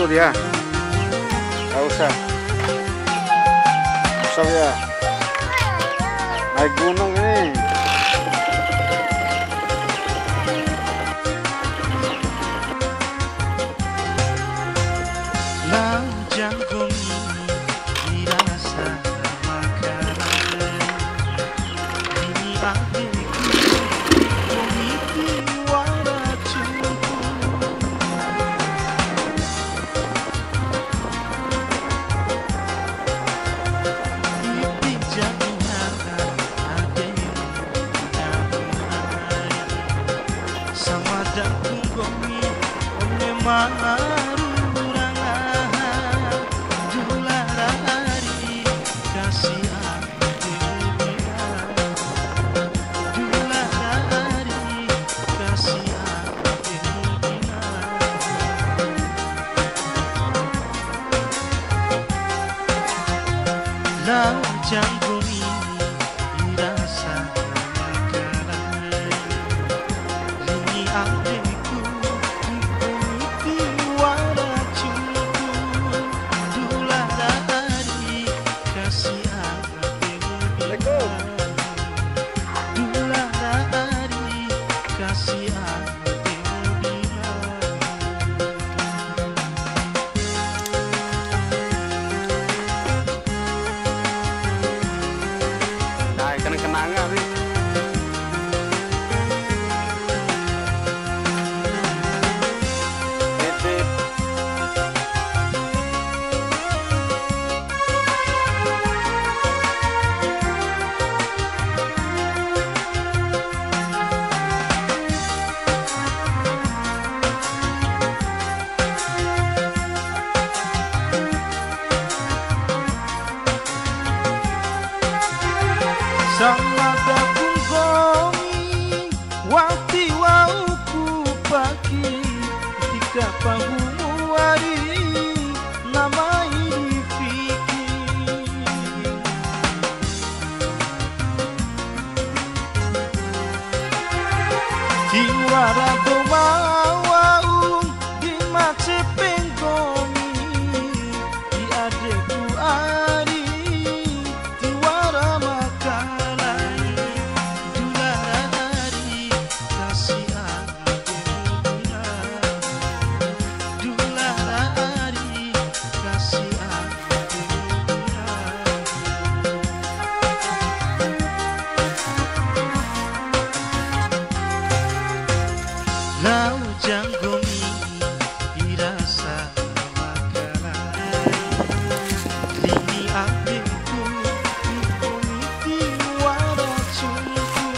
tuh dia. Gak usah. Usah ya. Naik gunung ini. Janggoni dirasa makanan ini adikku dipuniti waracunku dulah dari kasih hatimu dulah dari kasih hatimu kenangan nih. Sama dakung gongi wati wauku pagi ketika panggung hari nama ini fikir tiwara domawaung di mace penggongi di adekku ari tiwara makan lau janggoni dirasa makanan lini adikku dipuniti waracunku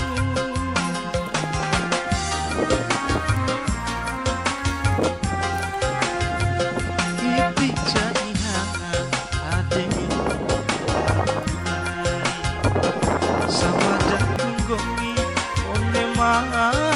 iti jadihan adikku sama dakung gongi one